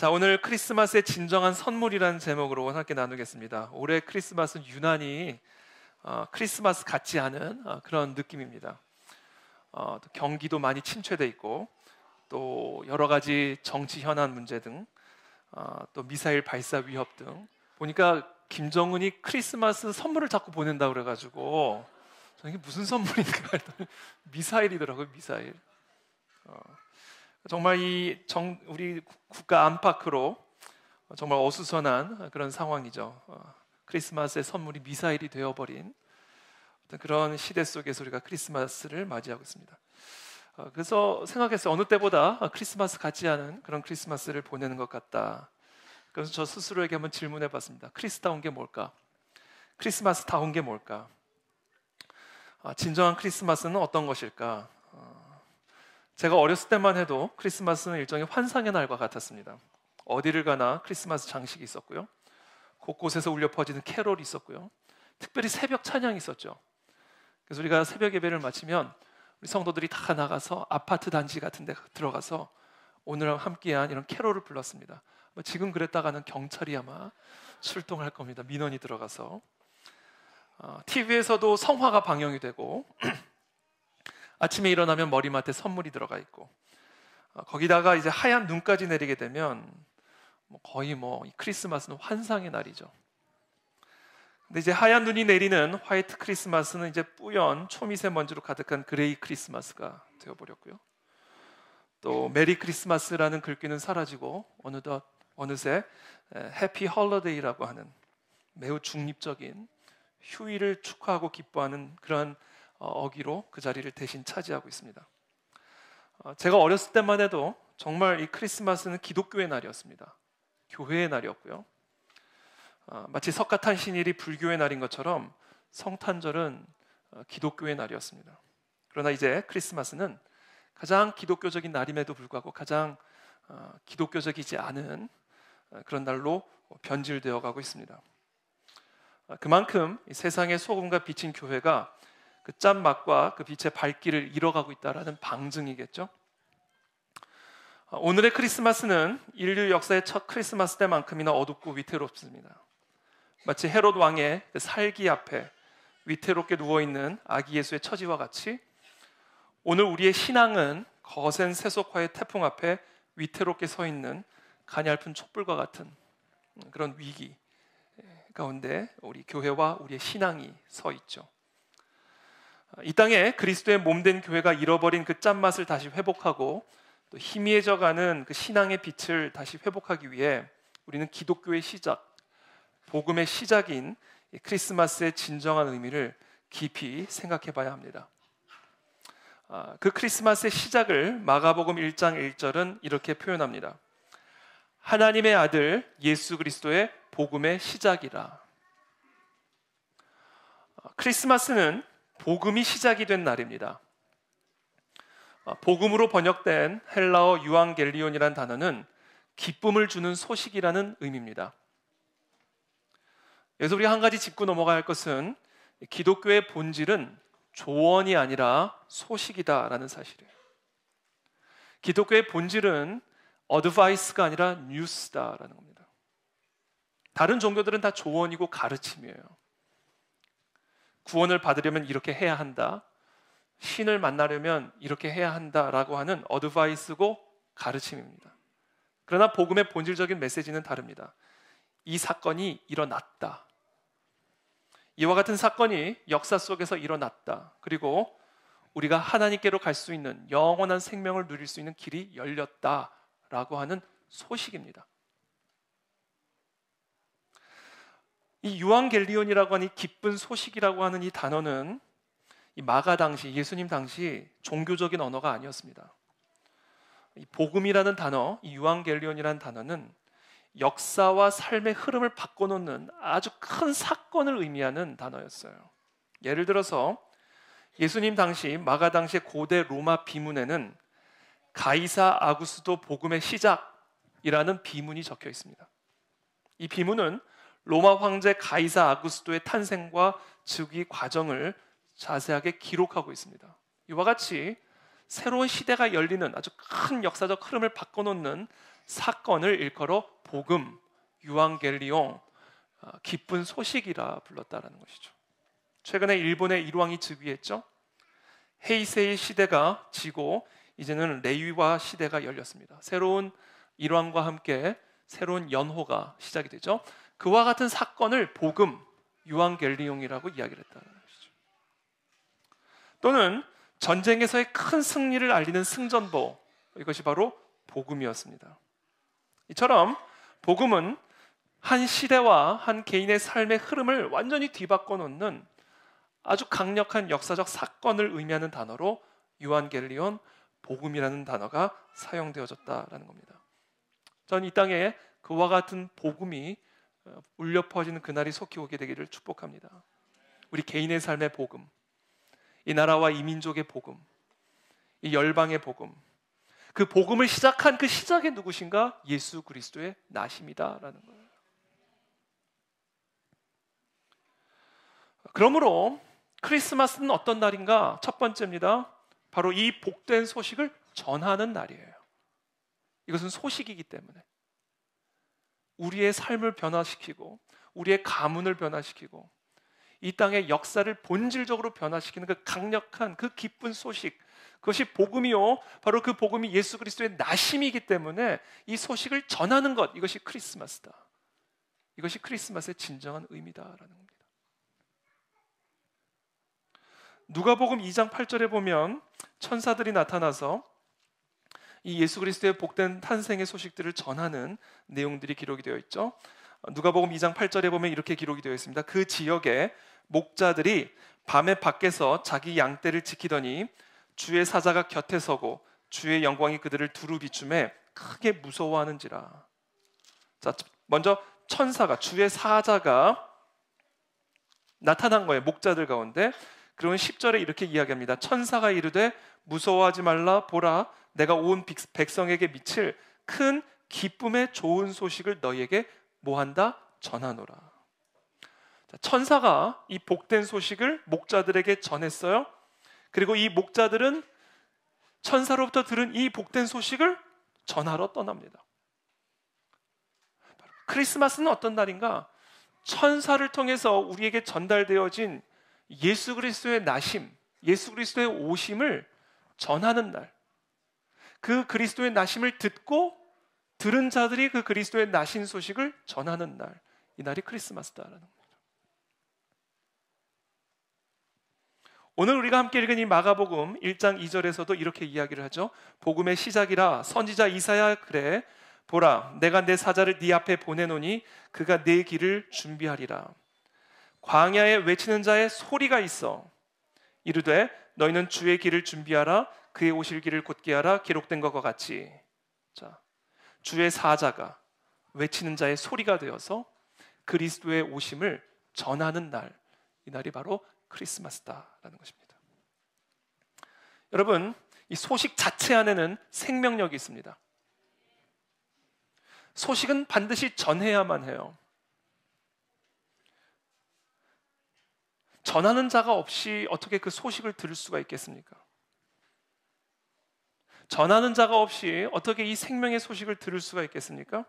자, 오늘 크리스마스의 진정한 선물이라는 제목으로 함께 나누겠습니다. 올해 크리스마스는 유난히 크리스마스 같지 않은 그런 느낌입니다. 또 경기도 많이 침체돼 있고, 또 여러 가지 정치 현안 문제 등, 또 미사일 발사 위협 등 보니까 김정은이 크리스마스 선물을 자꾸 보낸다 그래가지고 저는 이게 무슨 선물인가 했더니 미사일이더라고요. 미사일. 정말 우리 국가 안팎으로 정말 어수선한 그런 상황이죠. 크리스마스의 선물이 미사일이 되어버린 그런 시대 속에서 우리가 크리스마스를 맞이하고 있습니다. 그래서 생각했어요. 어느 때보다 크리스마스 같지 않은 그런 크리스마스를 보내는 것 같다. 그래서 저 스스로에게 한번 질문해 봤습니다. 크리스다운 게 뭘까? 크리스마스다운 게 뭘까? 진정한 크리스마스는 어떤 것일까? 제가 어렸을 때만 해도 크리스마스는 일종의 환상의 날과 같았습니다. 어디를 가나 크리스마스 장식이 있었고요. 곳곳에서 울려 퍼지는 캐롤이 있었고요. 특별히 새벽 찬양이 있었죠. 그래서 우리가 새벽 예배를 마치면 우리 성도들이 다 나가서 아파트 단지 같은 데 들어가서 오늘 함께한 이런 캐롤을 불렀습니다. 지금 그랬다가는 경찰이 아마 출동할 겁니다. 민원이 들어가서. TV에서도 성화가 방영이 되고 아침에 일어나면 머리맡에 선물이 들어가 있고, 거기다가 이제 하얀 눈까지 내리게 되면 거의 이 크리스마스는 환상의 날이죠. 근데 이제 하얀 눈이 내리는 화이트 크리스마스는 이제 뿌연 초미세먼지로 가득한 그레이 크리스마스가 되어버렸고요. 또 메리 크리스마스라는 글귀는 사라지고 어느새 해피 홀리데이라고 하는 매우 중립적인 휴일을 축하하고 기뻐하는 그런 어기로 그 자리를 대신 차지하고 있습니다. 제가 어렸을 때만 해도 정말 이 크리스마스는 기독교의 날이었습니다. 교회의 날이었고요. 마치 석가탄신일이 불교의 날인 것처럼 성탄절은 기독교의 날이었습니다. 그러나 이제 크리스마스는 가장 기독교적인 날임에도 불구하고 가장 기독교적이지 않은 그런 날로 변질되어 가고 있습니다. 그만큼 이 세상의 소금과 빛인 교회가 그 짠맛과 그 빛의 발길을 잃어가고 있다는 방증이겠죠. 오늘의 크리스마스는 인류 역사의 첫 크리스마스 때만큼이나 어둡고 위태롭습니다. 마치 헤롯 왕의 그 살기 앞에 위태롭게 누워있는 아기 예수의 처지와 같이 오늘 우리의 신앙은 거센 세속화의 태풍 앞에 위태롭게 서 있는 가냘픈 촛불과 같은 그런 위기 가운데 우리 교회와 우리의 신앙이 서 있죠. 이 땅에 그리스도의 몸된 교회가 잃어버린 그 짠맛을 다시 회복하고 또 희미해져가는 그 신앙의 빛을 다시 회복하기 위해 우리는 기독교의 시작, 복음의 시작인 크리스마스의 진정한 의미를 깊이 생각해 봐야 합니다. 그 크리스마스의 시작을 마가복음 1장 1절은 이렇게 표현합니다. 하나님의 아들 예수 그리스도의 복음의 시작이라. 크리스마스는 복음이 시작이 된 날입니다. 복음으로 번역된 헬라어 유앙겔리온이라는 단어는 기쁨을 주는 소식이라는 의미입니다. 그래서 우리 한 가지 짚고 넘어가야 할 것은 기독교의 본질은 조언이 아니라 소식이다라는 사실이에요. 기독교의 본질은 어드바이스가 아니라 뉴스다라는 겁니다. 다른 종교들은 다 조언이고 가르침이에요. 구원을 받으려면 이렇게 해야 한다, 신을 만나려면 이렇게 해야 한다라고 하는 어드바이스고 가르침입니다. 그러나 복음의 본질적인 메시지는 다릅니다. 이 사건이 일어났다, 이와 같은 사건이 역사 속에서 일어났다, 그리고 우리가 하나님께로 갈 수 있는 영원한 생명을 누릴 수 있는 길이 열렸다라고 하는 소식입니다. 이 유앙겔리온이라고 하는 이 기쁜 소식이라고 하는 이 단어는 이 마가 당시, 예수님 당시 종교적인 언어가 아니었습니다. 이 복음이라는 단어, 이 유앙겔리온이라는 단어는 역사와 삶의 흐름을 바꿔놓는 아주 큰 사건을 의미하는 단어였어요. 예를 들어서 예수님 당시, 마가 당시의 고대 로마 비문에는 가이사 아구스도 복음의 시작이라는 비문이 적혀 있습니다. 이 비문은 로마 황제 가이사 아구스도의 탄생과 즉위 과정을 자세하게 기록하고 있습니다. 이와 같이 새로운 시대가 열리는 아주 큰 역사적 흐름을 바꿔놓는 사건을 일컬어 복음, 유앙겔리옹, 기쁜 소식이라 불렀다라는 것이죠. 최근에 일본의 일왕이 즉위했죠. 헤이세이 시대가 지고 이제는 레이와 시대가 열렸습니다. 새로운 일왕과 함께 새로운 연호가 시작이 되죠. 그와 같은 사건을 복음, 유앙겔리옹이라고 이야기를 했다는 것이죠. 또는 전쟁에서의 큰 승리를 알리는 승전보, 이것이 바로 복음이었습니다. 이처럼 복음은 한 시대와 한 개인의 삶의 흐름을 완전히 뒤바꿔 놓는 아주 강력한 역사적 사건을 의미하는 단어로 유앙겔리온, 복음이라는 단어가 사용되어졌다라는 겁니다. 전 이 땅에 그와 같은 복음이 울려 퍼지는 그날이 속히 오게 되기를 축복합니다. 우리 개인의 삶의 복음, 이 나라와 이 민족의 복음, 이 열방의 복음, 그 복음을 시작한 그 시작이 누구신가? 예수 그리스도의 나심이다라는 거예요. 그러므로 크리스마스는 어떤 날인가? 첫 번째입니다. 바로 이 복된 소식을 전하는 날이에요. 이것은 소식이기 때문에 우리의 삶을 변화시키고 우리의 가문을 변화시키고 이 땅의 역사를 본질적으로 변화시키는 그 강력한 그 기쁜 소식, 그것이 복음이요, 바로 그 복음이 예수 그리스도의 나심이기 때문에 이 소식을 전하는 것, 이것이 크리스마스다. 이것이 크리스마스의 진정한 의미다라는 겁니다. 누가복음 2장 8절에 보면 천사들이 나타나서 이 예수 그리스도의 복된 탄생의 소식들을 전하는 내용들이 기록이 되어 있죠. 누가복음 2장 8절에 보면 이렇게 기록이 되어 있습니다. 그 지역에 목자들이 밤에 밖에서 자기 양떼를 지키더니 주의 사자가 곁에 서고 주의 영광이 그들을 두루 비춤에 크게 무서워하는지라. 자, 먼저 천사가, 주의 사자가 나타난 거예요. 목자들 가운데. 그러면 10절에 이렇게 이야기합니다. 천사가 이르되 무서워하지 말라. 보라, 내가 온 백성에게 미칠 큰 기쁨의 좋은 소식을 너희에게 뭐한다? 전하노라. 자, 천사가 이 복된 소식을 목자들에게 전했어요. 그리고 이 목자들은 천사로부터 들은 이 복된 소식을 전하러 떠납니다. 크리스마스는 어떤 날인가? 천사를 통해서 우리에게 전달되어진 예수 그리스도의 나심, 예수 그리스도의 오심을 전하는 날. 그 그리스도의 나심을 듣고 들은 자들이 그 그리스도의 나신 소식을 전하는 날. 이 날이 크리스마스다라는 거죠. 오늘 우리가 함께 읽은 이 마가복음 1장 2절에서도 이렇게 이야기를 하죠. 복음의 시작이라 선지자 이사야 그래, 보라, 내가 내 사자를 네 앞에 보내노니 그가 네 길을 준비하리라. 광야에 외치는 자의 소리가 있어 이르되 너희는 주의 길을 준비하라. 그의 오실 길을 곧게 하라. 기록된 것과 같이. 자, 주의 사자가 외치는 자의 소리가 되어서 그리스도의 오심을 전하는 날, 이 날이 바로 크리스마스다라는 것입니다. 여러분, 이 소식 자체 안에는 생명력이 있습니다. 소식은 반드시 전해야만 해요. 전하는 자가 없이 어떻게 그 소식을 들을 수가 있겠습니까? 전하는 자가 없이 어떻게 이 생명의 소식을 들을 수가 있겠습니까?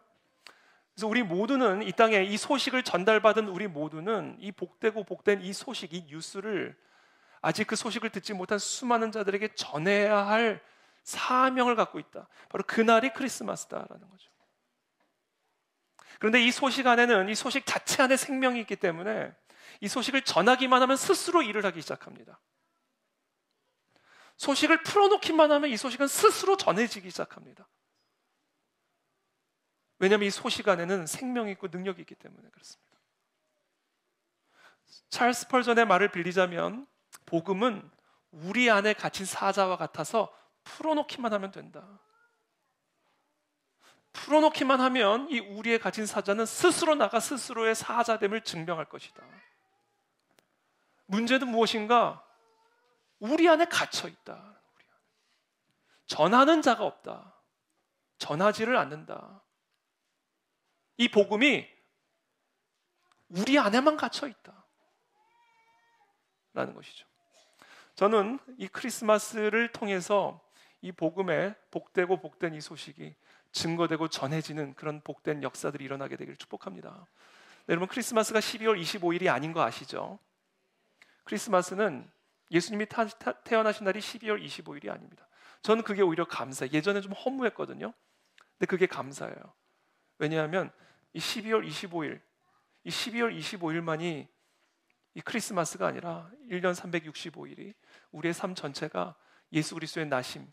그래서 우리 모두는 이 땅에 이 소식을 전달받은 우리 모두는 이 복되고 복된 이 소식, 이 뉴스를 아직 그 소식을 듣지 못한 수많은 자들에게 전해야 할 사명을 갖고 있다. 바로 그날이 크리스마스다라는 거죠. 그런데 이 소식 안에는, 이 소식 자체 안에 생명이 있기 때문에 이 소식을 전하기만 하면 스스로 일을 하기 시작합니다. 소식을 풀어놓기만 하면 이 소식은 스스로 전해지기 시작합니다. 왜냐하면 이 소식 안에는 생명이 있고 능력이 있기 때문에 그렇습니다. 찰스 펄전의 말을 빌리자면 복음은 우리 안에 갇힌 사자와 같아서 풀어놓기만 하면 된다. 풀어놓기만 하면 이 우리에 갇힌 사자는 스스로 나가 스스로의 사자됨을 증명할 것이다. 문제는 무엇인가? 우리 안에 갇혀 있다. 전하는 자가 없다. 전하지를 않는다. 이 복음이 우리 안에만 갇혀 있다. 라는 것이죠. 저는 이 크리스마스를 통해서 이 복음의 복되고 복된 이 소식이 증거되고 전해지는 그런 복된 역사들이 일어나게 되기를 축복합니다. 네, 여러분, 크리스마스가 12월 25일이 아닌 거 아시죠? 크리스마스는 예수님이 태어나신 날이 12월 25일이 아닙니다. 저는 그게 오히려 감사해요. 예전에 좀 허무했거든요. 근데 그게 감사해요. 왜냐하면 이 12월 25일, 이 12월 25일만이 이 크리스마스가 아니라 1년 365일이 우리의 삶 전체가 예수 그리스도의 나심,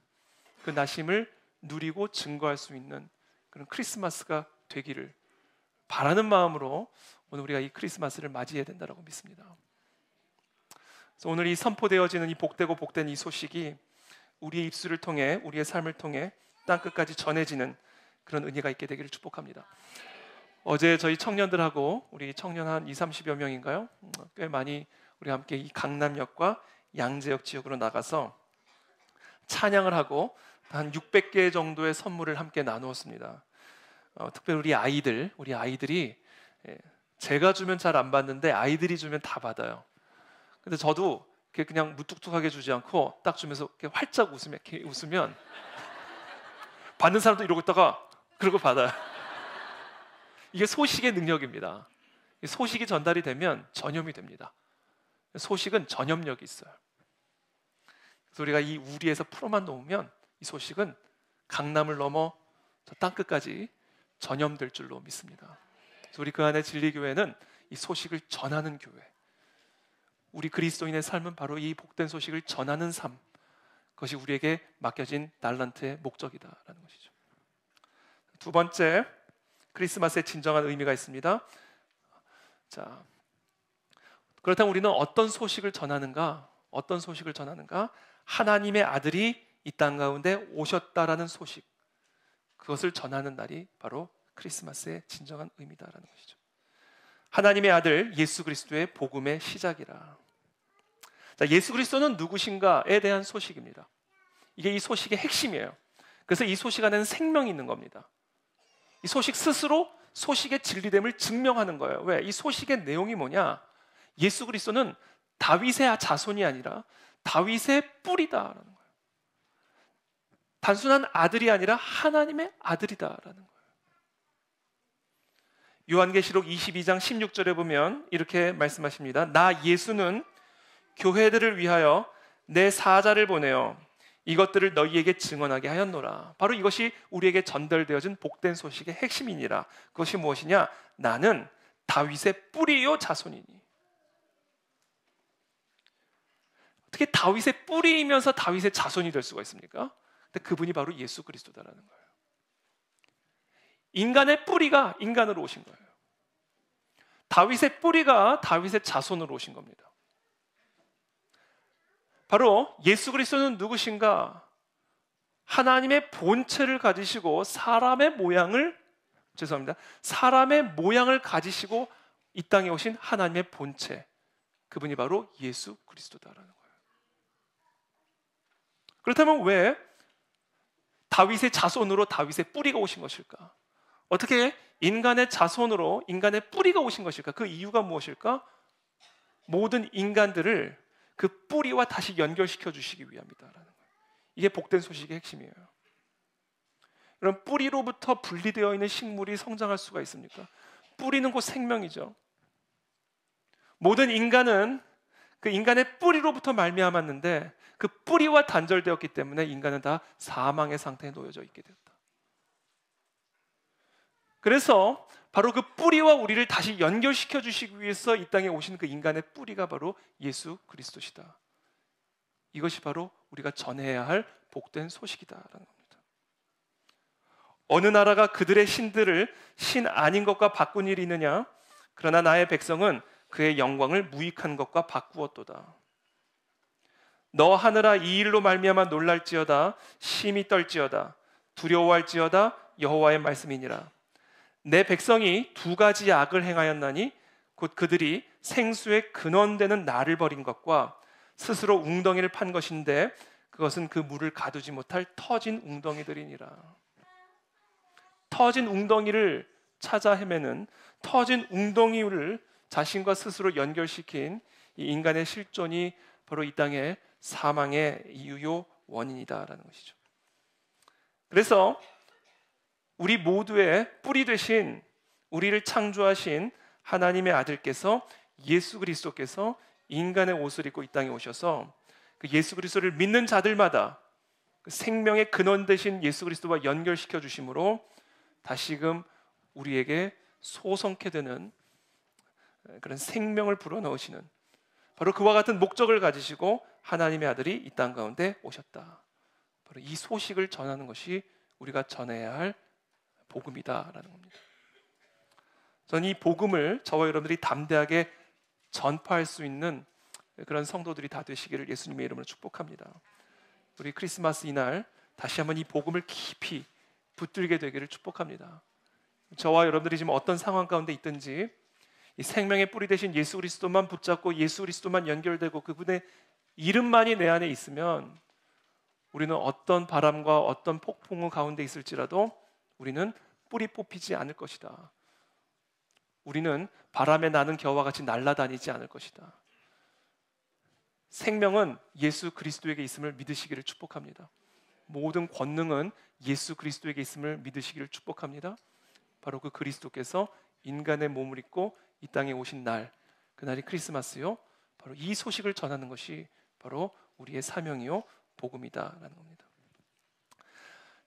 그 나심을 누리고 증거할 수 있는 그런 크리스마스가 되기를 바라는 마음으로 오늘 우리가 이 크리스마스를 맞이해야 된다고 믿습니다. 그래서 오늘 이 선포되어지는 이 복되고 복된 이 소식이 우리의 입술을 통해, 우리의 삶을 통해 땅끝까지 전해지는 그런 은혜가 있게 되기를 축복합니다. 어제 저희 청년들하고, 우리 청년 한 20-30여 명인가요? 꽤 많이 우리 함께 이 강남역과 양재역 지역으로 나가서 찬양을 하고 한 600개 정도의 선물을 함께 나누었습니다. 특별히 우리 아이들이 제가 주면 잘 안 받는데 아이들이 주면 다 받아요. 근데 저도 그냥 무뚝뚝하게 주지 않고 딱 주면서 이렇게 활짝 웃으면 받는 사람도 이러고 있다가 그러고 받아요. 이게 소식의 능력입니다. 소식이 전달이 되면 전염이 됩니다. 소식은 전염력이 있어요. 그래서 우리가 이 우리에서 풀어만 놓으면 이 소식은 강남을 넘어 저 땅끝까지 전염될 줄로 믿습니다. 그래서 우리 그 안에 진리교회는 이 소식을 전하는 교회, 우리 그리스도인의 삶은 바로 이 복된 소식을 전하는 삶, 그것이 우리에게 맡겨진 달란트의 목적이다라는 것이죠. 두 번째, 크리스마스의 진정한 의미가 있습니다. 자, 그렇다면 우리는 어떤 소식을 전하는가? 어떤 소식을 전하는가? 하나님의 아들이 이 땅 가운데 오셨다라는 소식, 그것을 전하는 날이 바로 크리스마스의 진정한 의미다라는 것이죠. 하나님의 아들 예수 그리스도의 복음의 시작이라. 자, 예수 그리스도는 누구신가에 대한 소식입니다. 이게 이 소식의 핵심이에요. 그래서 이 소식 안에는 생명이 있는 겁니다. 이 소식 스스로 소식의 진리됨을 증명하는 거예요. 왜? 이 소식의 내용이 뭐냐? 예수 그리스도는 다윗의 자손이 아니라 다윗의 뿌리다라는 거예요. 단순한 아들이 아니라 하나님의 아들이다라는 거예요. 요한계시록 22장 16절에 보면 이렇게 말씀하십니다. 나 예수는 교회들을 위하여 내 사자를 보내어 이것들을 너희에게 증언하게 하였노라. 바로 이것이 우리에게 전달되어진 복된 소식의 핵심이니라. 그것이 무엇이냐? 나는 다윗의 뿌리요 자손이니. 어떻게 다윗의 뿌리이면서 다윗의 자손이 될 수가 있습니까? 근데 그분이 바로 예수 그리스도다라는 거예요. 인간의 뿌리가 인간으로 오신 거예요. 다윗의 뿌리가 다윗의 자손으로 오신 겁니다. 바로 예수 그리스도는 누구신가? 하나님의 본체를 가지시고 사람의 모양을 가지시고 이 땅에 오신 하나님의 본체, 그분이 바로 예수 그리스도다라는 거예요. 그렇다면 왜 다윗의 자손으로 다윗의 뿌리가 오신 것일까? 어떻게 인간의 자손으로 인간의 뿌리가 오신 것일까? 그 이유가 무엇일까? 모든 인간들을 그 뿌리와 다시 연결시켜 주시기 위함이다라는 거예요. 이게 복된 소식의 핵심이에요. 그럼 뿌리로부터 분리되어 있는 식물이 성장할 수가 있습니까? 뿌리는 곧 생명이죠. 모든 인간은 그 인간의 뿌리로부터 말미암았는데 그 뿌리와 단절되었기 때문에 인간은 다 사망의 상태에 놓여져 있게 되었다. 그래서 바로 그 뿌리와 우리를 다시 연결시켜 주시기 위해서 이 땅에 오신 그 인간의 뿌리가 바로 예수 그리스도시다. 이것이 바로 우리가 전해야 할 복된 소식이다라는 겁니다. 어느 나라가 그들의 신들을 신 아닌 것과 바꾼 일이 있느냐? 그러나 나의 백성은 그의 영광을 무익한 것과 바꾸었도다. 너 하늘아 이 일로 말미암아 놀랄지어다. 심히 떨지어다. 두려워할지어다. 여호와의 말씀이니라. 내 백성이 두 가지 악을 행하였나니 곧 그들이 생수의 근원되는 나를 버린 것과 스스로 웅덩이를 판 것인데 그것은 그 물을 가두지 못할 터진 웅덩이들이니라. 터진 ung덩이를 찾아 헤매는, 터진 웅덩이를 자신과 스스로 연결시킨 이 인간의 실존이 바로 이 땅의 사망의 이유요 원인이다라는 것이죠. 그래서 우리 모두의 뿌리 되신, 우리를 창조하신 하나님의 아들께서, 예수 그리스도께서 인간의 옷을 입고 이 땅에 오셔서 그 예수 그리스도를 믿는 자들마다 그 생명의 근원 되신 예수 그리스도와 연결시켜 주심으로 다시금 우리에게 소성케 되는 그런 생명을 불어넣으시는, 바로 그와 같은 목적을 가지시고 하나님의 아들이 이 땅 가운데 오셨다. 바로 이 소식을 전하는 것이 우리가 전해야 할 복음이다라는 겁니다. 저는 이 복음을 저와 여러분들이 담대하게 전파할 수 있는 그런 성도들이 다 되시기를 예수님의 이름으로 축복합니다. 우리 크리스마스 이날 다시 한번 이 복음을 깊이 붙들게 되기를 축복합니다. 저와 여러분들이 지금 어떤 상황 가운데 있든지 이 생명의 뿌리 되신 예수 그리스도만 붙잡고 예수 그리스도만 연결되고 그분의 이름만이 내 안에 있으면 우리는 어떤 바람과 어떤 폭풍우 가운데 있을지라도 우리는 뿌리 뽑히지 않을 것이다. 우리는 바람에 나는 겨와 같이 날아다니지 않을 것이다. 생명은 예수 그리스도에게 있음을 믿으시기를 축복합니다. 모든 권능은 예수 그리스도에게 있음을 믿으시기를 축복합니다. 바로 그 그리스도께서 인간의 몸을 입고 이 땅에 오신 날, 그날이 크리스마스요. 바로 이 소식을 전하는 것이 바로 우리의 사명이요 복음이다라는 겁니다.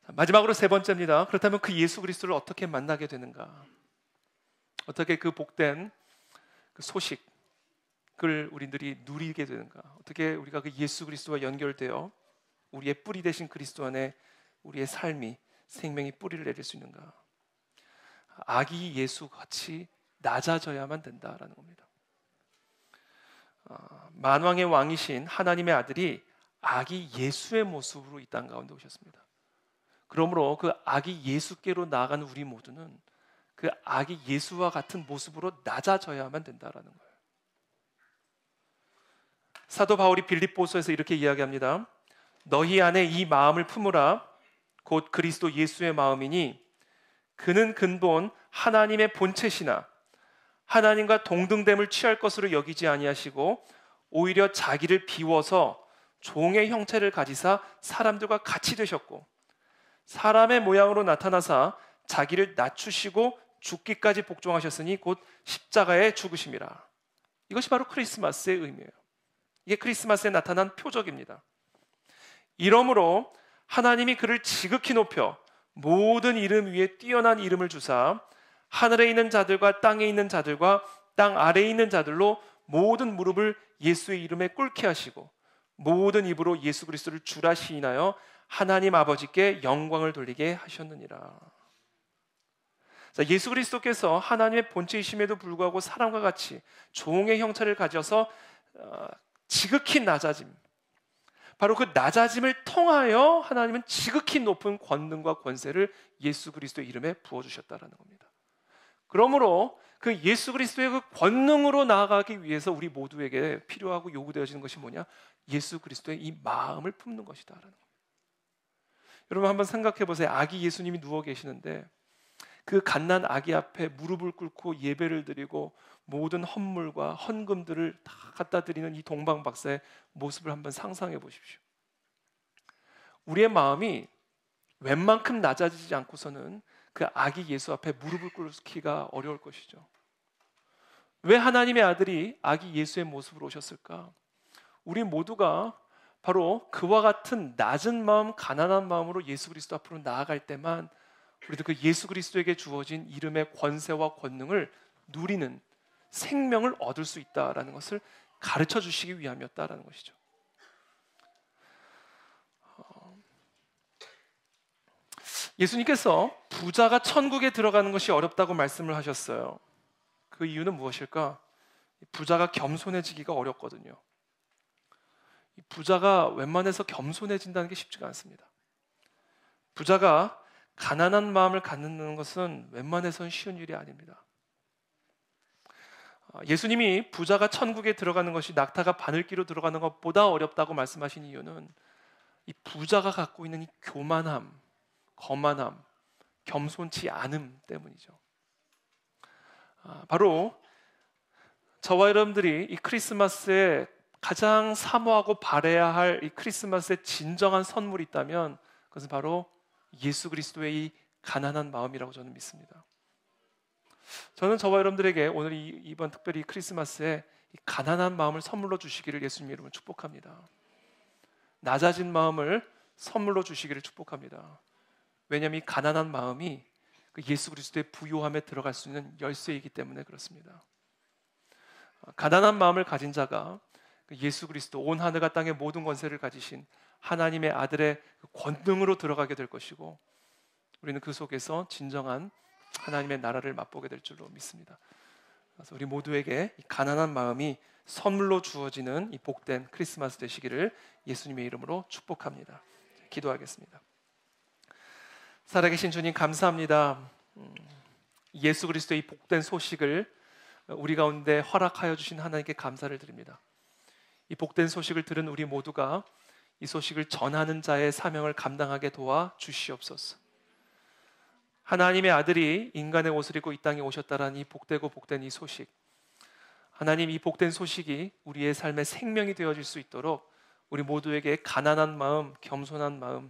마지막으로 세 번째입니다. 그렇다면 그 예수 그리스도를 어떻게 만나게 되는가? 어떻게 그 복된 그 소식을 우리들이 누리게 되는가? 어떻게 우리가 그 예수 그리스도와 연결되어 우리의 뿌리 되신 그리스도 안에 우리의 삶이, 생명이 뿌리를 내릴 수 있는가? 아기 예수 같이 낮아져야만 된다라는 겁니다. 만왕의 왕이신 하나님의 아들이 아기 예수의 모습으로 이 땅 가운데 오셨습니다. 그러므로 그 아기 예수께로 나아가는 우리 모두는 그 아기 예수와 같은 모습으로 낮아져야만 된다라는 거예요. 사도 바울이 빌립보서에서 이렇게 이야기합니다. 너희 안에 이 마음을 품으라. 곧 그리스도 예수의 마음이니 그는 근본 하나님의 본체시나 하나님과 동등됨을 취할 것으로 여기지 아니하시고 오히려 자기를 비워서 종의 형체를 가지사 사람들과 같이 되셨고 사람의 모양으로 나타나사 자기를 낮추시고 죽기까지 복종하셨으니 곧 십자가에 죽으심이라. 이것이 바로 크리스마스의 의미예요. 이게 크리스마스에 나타난 표적입니다. 이러므로 하나님이 그를 지극히 높여 모든 이름 위에 뛰어난 이름을 주사 하늘에 있는 자들과 땅에 있는 자들과 땅 아래에 있는 자들로 모든 무릎을 예수의 이름에 꿇게 하시고 모든 입으로 예수 그리스도를 주라 시인하여 하나님 아버지께 영광을 돌리게 하셨느니라. 자, 예수 그리스도께서 하나님의 본체이심에도 불구하고 사람과 같이 종의 형체를 가져서 지극히 낮아짐, 바로 그 낮아짐을 통하여 하나님은 지극히 높은 권능과 권세를 예수 그리스도의 이름에 부어주셨다는 겁니다. 그러므로 그 예수 그리스도의 그 권능으로 나아가기 위해서 우리 모두에게 필요하고 요구되어지는 것이 뭐냐? 예수 그리스도의 이 마음을 품는 것이다라는 겁니다. 여러분 한번 생각해 보세요. 아기 예수님이 누워 계시는데 그 갓난 아기 앞에 무릎을 꿇고 예배를 드리고 모든 헌물과 헌금들을 다 갖다 드리는 이 동방 박사의 모습을 한번 상상해 보십시오. 우리의 마음이 웬만큼 낮아지지 않고서는 그 아기 예수 앞에 무릎을 꿇기가 어려울 것이죠. 왜 하나님의 아들이 아기 예수의 모습으로 오셨을까? 우리 모두가 바로 그와 같은 낮은 마음, 가난한 마음으로 예수 그리스도 앞으로 나아갈 때만 우리도 그 예수 그리스도에게 주어진 이름의 권세와 권능을 누리는 생명을 얻을 수 있다라는 것을 가르쳐 주시기 위함이었다라는 것이죠. 예수님께서 부자가 천국에 들어가는 것이 어렵다고 말씀을 하셨어요. 그 이유는 무엇일까? 부자가 겸손해지기가 어렵거든요. 부자가 웬만해서 겸손해진다는 게 쉽지가 않습니다. 부자가 가난한 마음을 갖는 것은 웬만해서는 쉬운 일이 아닙니다. 예수님이 부자가 천국에 들어가는 것이 낙타가 바늘기로 들어가는 것보다 어렵다고 말씀하신 이유는 이 부자가 갖고 있는 이 교만함, 거만함, 겸손치 않음 때문이죠. 바로 저와 여러분들이 이 크리스마스에 가장 사모하고 바라야 할 이 크리스마스의 진정한 선물이 있다면 그것은 바로 예수 그리스도의 이 가난한 마음이라고 저는 믿습니다. 저는 저와 여러분들에게 오늘 이번 특별히 크리스마스에 이 가난한 마음을 선물로 주시기를 예수님 이름으로 축복합니다. 낮아진 마음을 선물로 주시기를 축복합니다. 왜냐하면 이 가난한 마음이 그 예수 그리스도의 부요함에 들어갈 수 있는 열쇠이기 때문에 그렇습니다. 가난한 마음을 가진 자가 예수 그리스도 온 하늘과 땅의 모든 권세를 가지신 하나님의 아들의 권능으로 들어가게 될 것이고, 우리는 그 속에서 진정한 하나님의 나라를 맛보게 될 줄로 믿습니다. 그래서 우리 모두에게 이 가난한 마음이 선물로 주어지는 이 복된 크리스마스 되시기를 예수님의 이름으로 축복합니다. 기도하겠습니다. 살아계신 주님, 감사합니다. 예수 그리스도의 이 복된 소식을 우리 가운데 허락하여 주신 하나님께 감사를 드립니다. 이 복된 소식을 들은 우리 모두가 이 소식을 전하는 자의 사명을 감당하게 도와 주시옵소서. 하나님의 아들이 인간의 옷을 입고 이 땅에 오셨다라는 이 복되고 복된 이 소식, 하나님, 이 복된 소식이 우리의 삶의 생명이 되어질 수 있도록 우리 모두에게 가난한 마음, 겸손한 마음,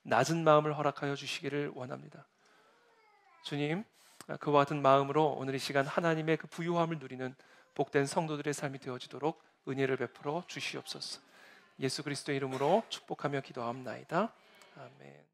낮은 마음을 허락하여 주시기를 원합니다. 주님, 그와 같은 마음으로 오늘 이 시간 하나님의 그 부요함을 누리는 복된 성도들의 삶이 되어지도록 은혜를 베풀어 주시옵소서. 예수 그리스도의 이름으로 축복하며 기도하옵나이다. 아멘.